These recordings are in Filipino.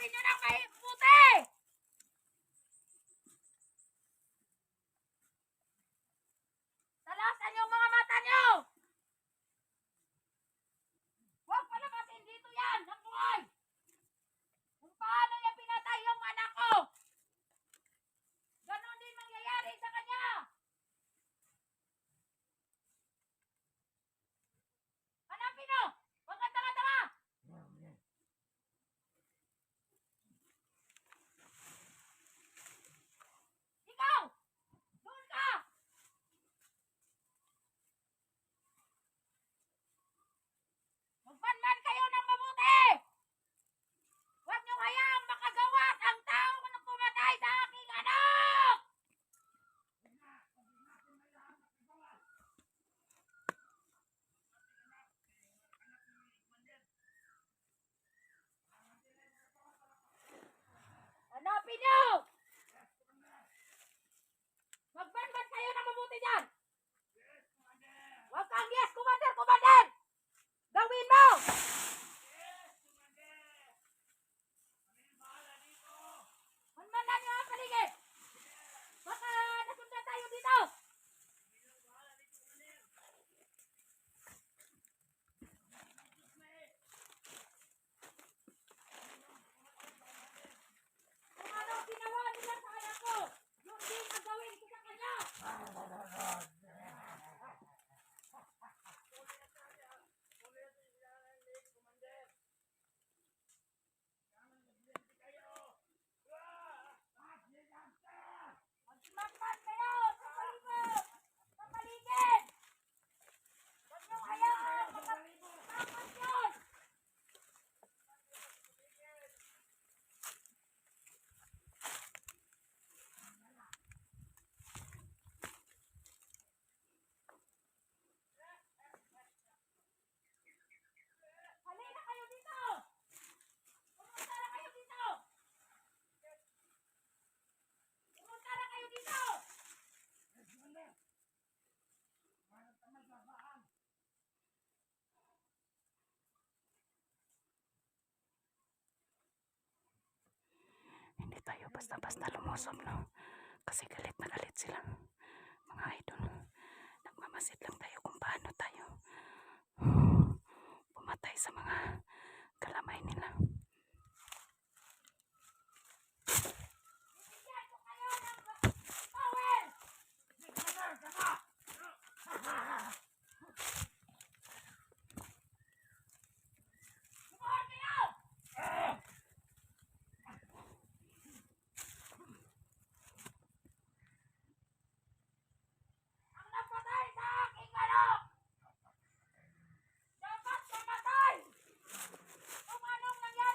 nyo ng mabuti! Talasan yung mga mata nyo! Huwag palakasin dito yan ng buhay! Kung paano niya pinatay yung anak ko! Ganon din mangyayari sa kanya! Hanapin nyo! Huwag kang tanga-tanga! Ikaw! Doon ka! Magbanban kayo ng mabuti! Huwag nyo hayaang makagawat ang tao na pumatay sa aking anak! Hanapin nyo! Magbanban kayo ng mabuti dyan! Huwag kang yes, Commander! Commander! Gawin mo! Manmanan nyo ang paligid! Baka nasundan tayo dito! Kung ano ginawa nila sa anak ko, yun din ang gawin ko sa kanya! Magbanban kayo sa palibot! Sa paligid! Huwag nyo hayaan makapagpapas yun! Halina kayo dito! Pumunta na kayo dito! Pumunta na kayo dito! Hindi tayo basta-basta lumusob, no? Kasi galit na galit sila. Mga idol, nagmamasid lang tayo kung paano tayo pumatay sa mga kalamay nila. Bibigyan ko kayo ng power! Lumuhod kayo! Ang napatay sa aking anak! Dapat mamatay! Kung anong nangyari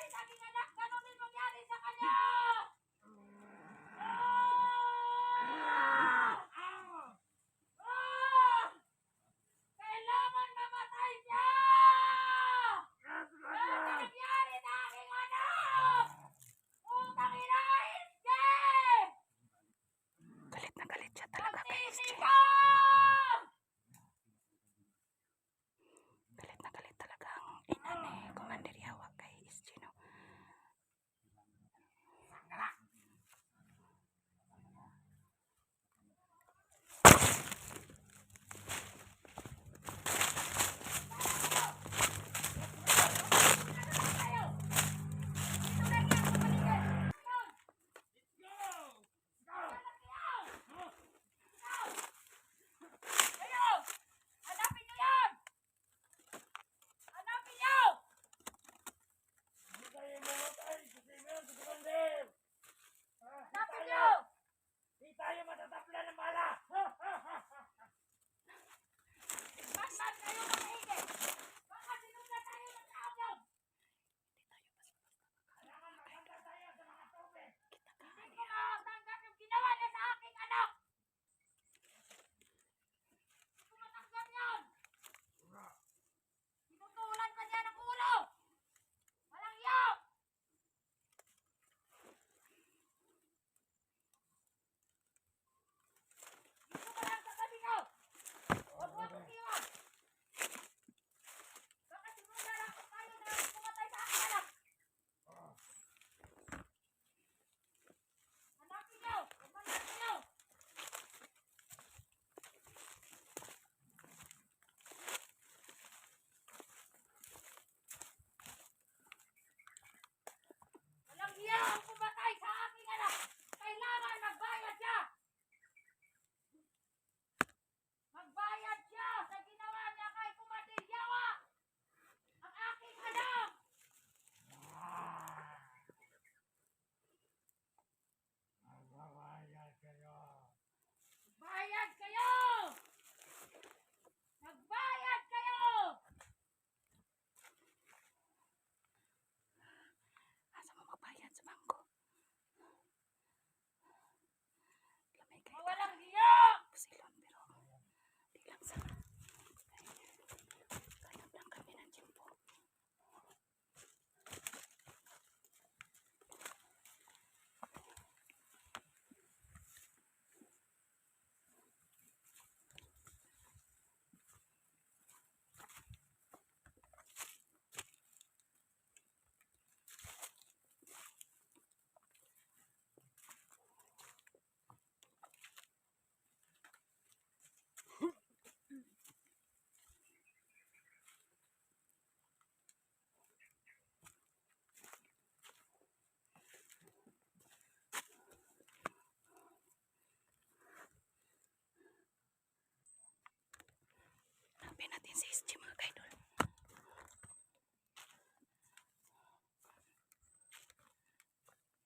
Hanapin natin si SG mga kaidol.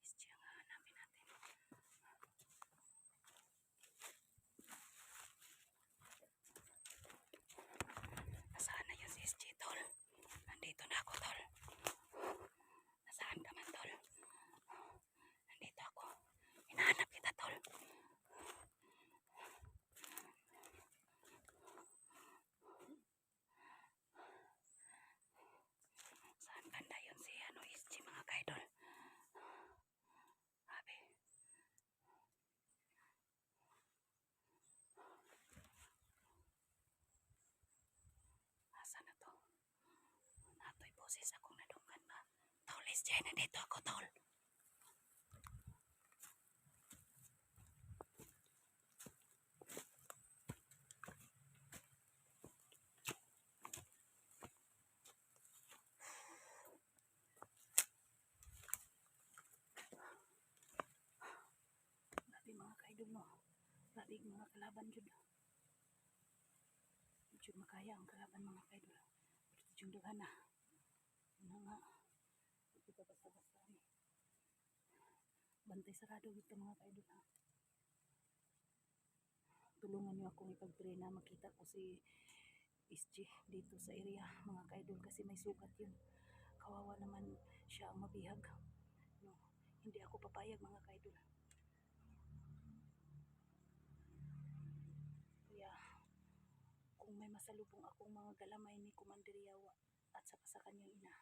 SG ang hanapin natin. Nasaan na yun si SG, tol? Nandito na ako, tol. Nasaan ka man, tol? Nandito ako. Hinahanap kita, tol. Saan banda yun si SG mga kaidol? Sabi. Asa na to? Nato'y boses akong nadunggan ba? Tol, SG, nandito ako, tol. Grabe mga kaidol, no? Grabe mga kalaban dyan. Medyo makaya ang kalaban mga kaidol. Pero yung daghan na. Ano nga. Hindi pa basta-basta ni. Bantay sarado dito mga kaidol, ha. Tulungan niyo akong ipag-pray na makita ko si SG dito sa area mga kaidol kasi may sugat yun. Kawawa naman siya ang mabihag. No, hindi ako papayag mga kaidol. Kaya kung may masalubong akong mga galamay ni Commander Yawa at saka sa kanyang ina,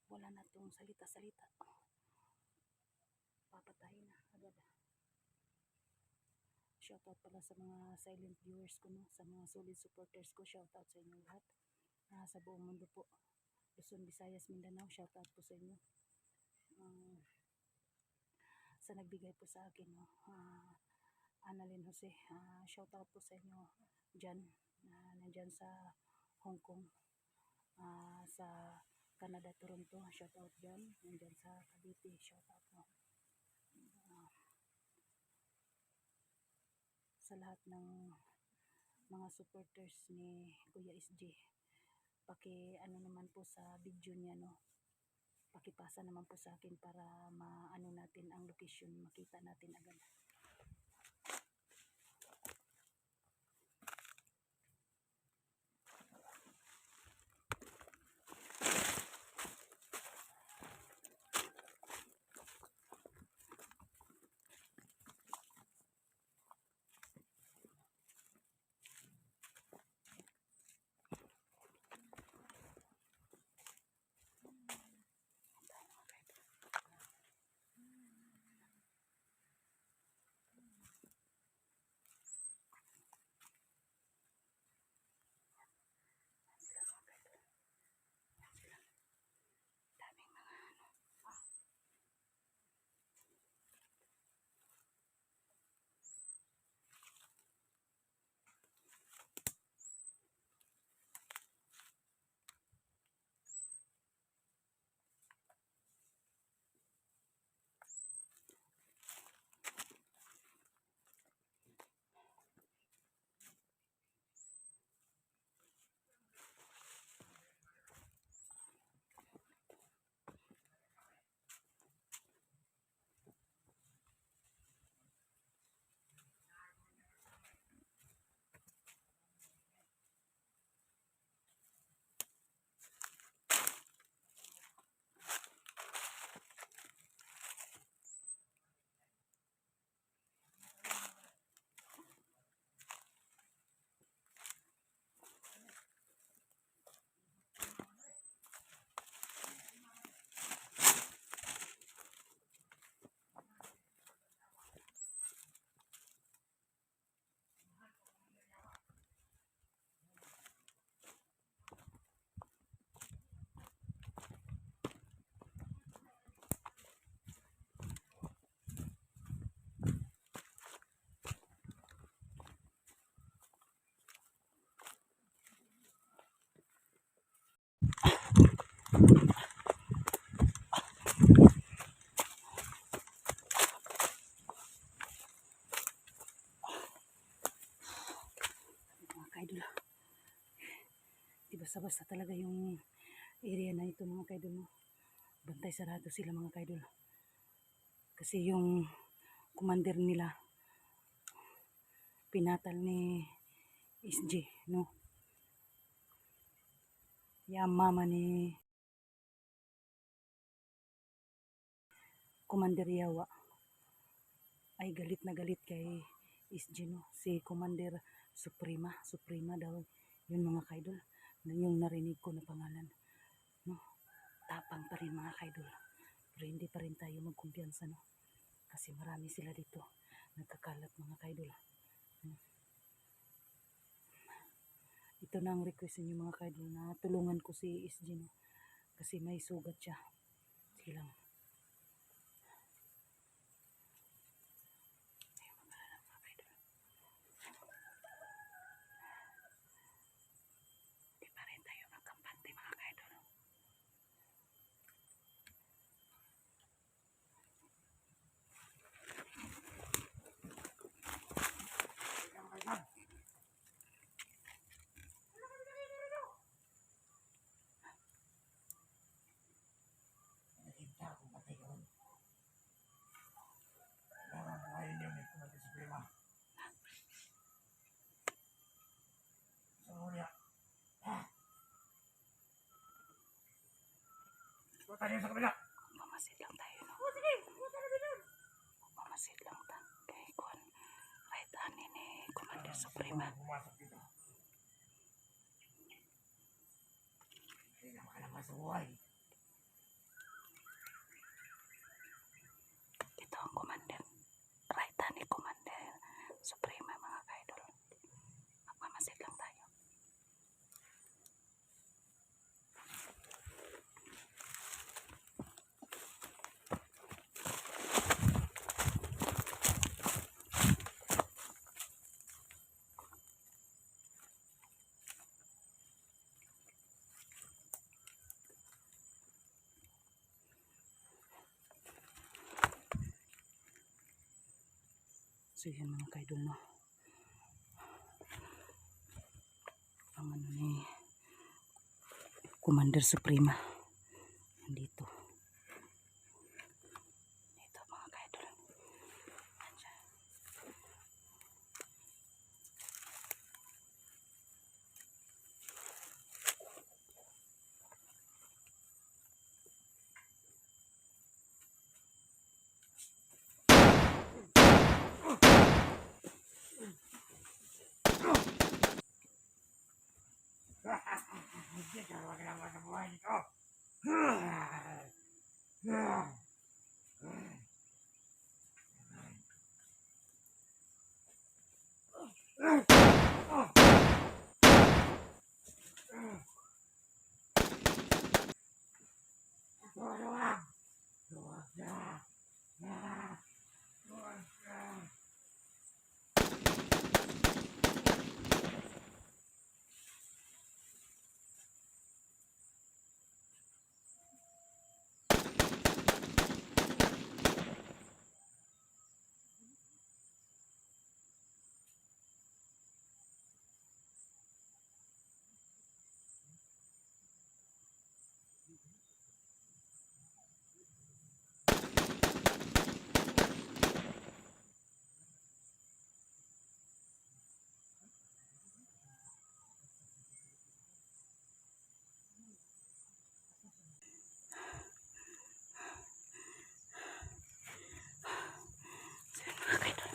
wala na tong salita-salita. Papatayin na agad. Shoutout pala sa mga silent viewers ko, no? Sa mga solid supporters ko, shoutout sa inyo lahat. Sa buong mundo po. Luzon, Visayas, Mindanao, shoutout po sa inyo. Sa nagbigay po sa akin, no? Annalyn Jose, shoutout po sa inyo dyan, nandyan sa Hong Kong, sa Canada, Toronto, shoutout dyan, nandyan sa Cavite, shoutout mo. Sa lahat ng mga supporters ni Kuya SG, ano naman po sa video niya, no? Pakipasa naman po sa akin para maano natin ang location, makita natin agad. basta-basta talaga yung area na ito mga kaidol. No? Bantay sarado sila mga kaidol. Kasi yung commander nila, pinatal ni SG, no? Yung mama ni Commander Yawa ay galit na galit kay SG, no? Si Commander Suprema daw yun mga kaidol. Yung narinig ko na pangalan, no? Tapang pa rin mga kaidol. Pero hindi pa rin tayo magkumpiyansa, no? Kasi marami sila dito nagkakalat mga kaidol. Ito na ang request niyo mga kaidol na tulungan ko si SG, no? Kasi may sugat siya. Sige lang. Hindi pa rin tayo magkampante mga kaidol. Nakita ko patay yun. Kailangan buhayin yun eh, Commander Suprema. Sa muna. Punta niyo sa kabila. Mamasid lang tayo, no? O sige, punta na doon. Mamasid lang tayo. Kay Kwan, right hand ni Commander Suprema. Pumasok dito. Hindi na makalabas sa buhay. Ito ang Commander. Right hand ni Commander Suprema mga kaidol. Magmamasid lang tayo. So yan mga kaidol, no? Ang ano ni Commander Suprema nandito. Dito mga kaidol. Andyan. Hindi ka makalabas sa buhay nito. Luwag! Luwag na! Luwag na! Mga kaidol.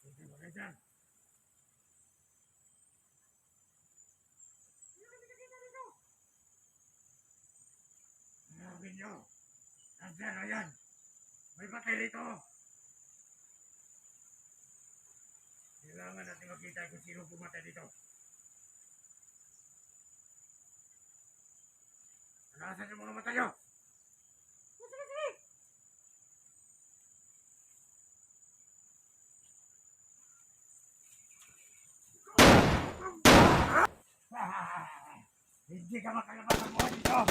Hindi ba kayo dyan? Hanapin nyo. Nandyan, ayan. May patay dito. Kailangan natin makita kung sino pumatay dito. Nasaan yung mga mata nyo? O sige, sige. Ah! Hindi ka makalabas ang buhay dito!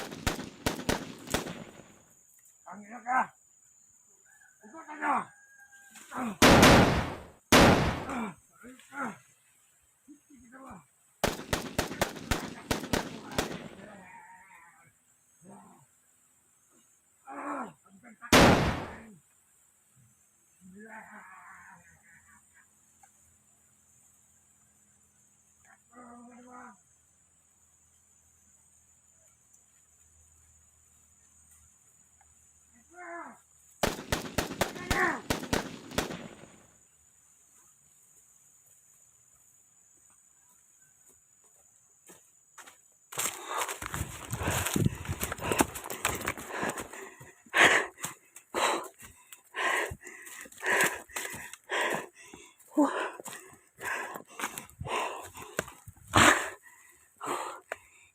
Ang ina ka! Ugutan na! Hindi ka ba? Ang ganda ka!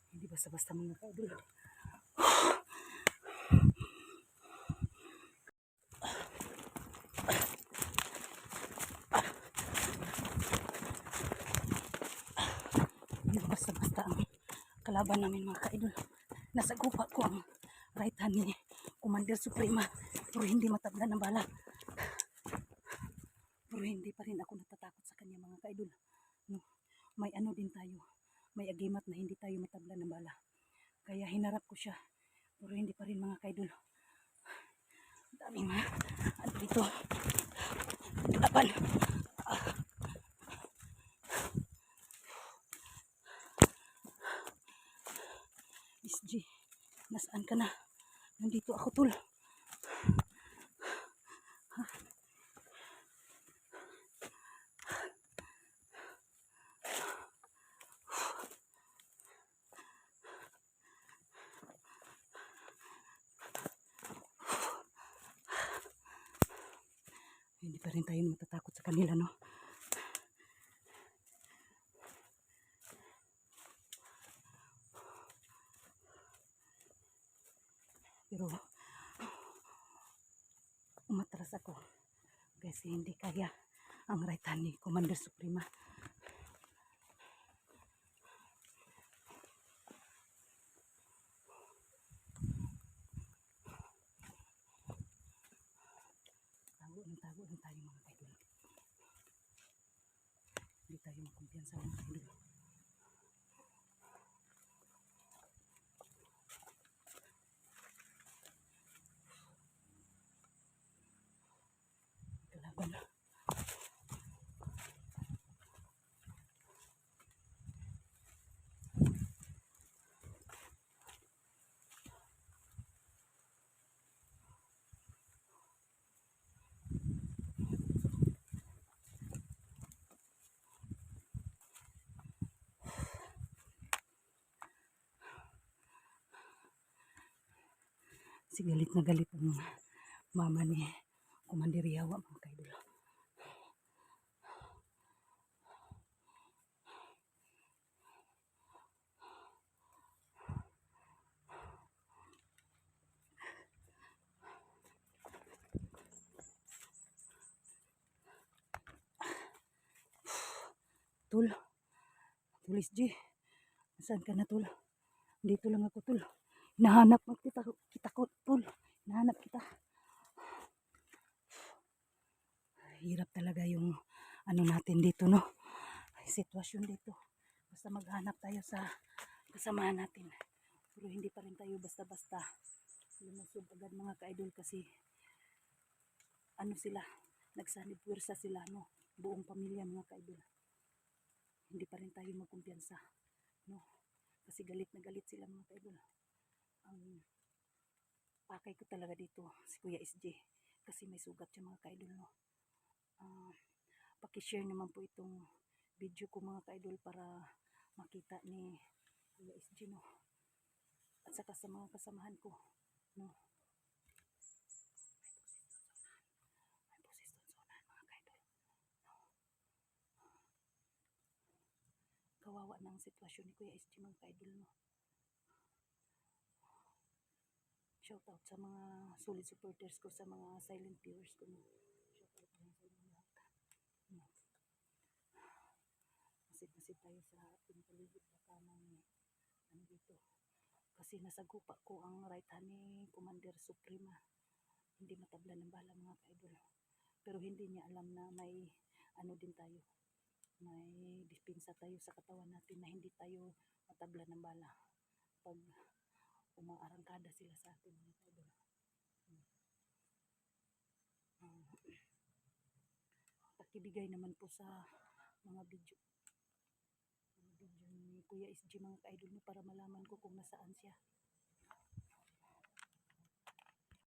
Hindi basta-basta mga kaidol. Hindi basta-basta ang kalaban namin mga kaidol. Nasa gupa ko ang right hand ni Commander Suprema, pero hindi matabla ng bala. Pero hindi pa rin ako natatakot sa kanya mga kaidol. No, may ano din tayo, may agimat na hindi tayo matabla ng bala. Kaya hinarap ko siya, pero hindi pa rin mga kaidol. Daming mga ano dito. Laban. SG, nasaan ka na? Nandito ako, tol. Hindi pa rin tayo matatakot sa kanila, no? Pero umatras ako kasi hindi kaya ang right hand ni Commander Suprema. Tago lang tayo mga kaidol. Hindi tayo makumpiyansa mga kaidol. Kalaban na. Si galit na galit ang mama ni Commander Yawa mga kaidol. Tol, Tulis G, saan ka na tol? Dito lang ako tol. Hinahanap kita ko tol. Hinahanap kita. Hirap talaga yung ano natin dito, no? Sitwasyon dito. Basta maghanap tayo sa kasamahan natin. Pero hindi pa rin tayo basta-basta lumusog agad mga kaidol kasi ano sila, nagsanib pwersa sila, no? Buong pamilya mga kaidol. Hindi pa rin tayo magkumpiyansa, no? Kasi galit na galit sila mga kaidol. Ang pakay ko talaga dito si Kuya SJ kasi may sugat siya mga kaidol, no? Pakishare naman po itong video ko mga kaidol para makita ni Kuya SJ, no? At saka sa mga kasamahan ko, no? May boses tunsonan mga kaidol, no? Kawawa na ang sitwasyon ni Kuya SJ mga kaidol, no? Shout out sa mga solid supporters ko, sa mga silent viewers ko, no? Shout out lang sa inyo lahat, no? Masid tayo sa ating paligid, baka may ano dito. Kasi nasagupa ko ang right hand ni Commander Suprema. Hindi matabla ng bala mga ka-idol. Pero hindi niya alam na may ano din tayo. May dispensa tayo sa katawan natin na hindi tayo matabla ng bala pag umaarangkada sila sa atin mga ka-idol. Pakibigay naman po sa mga video ni Kuya SG mga ka-idol para malaman ko kung nasaan siya.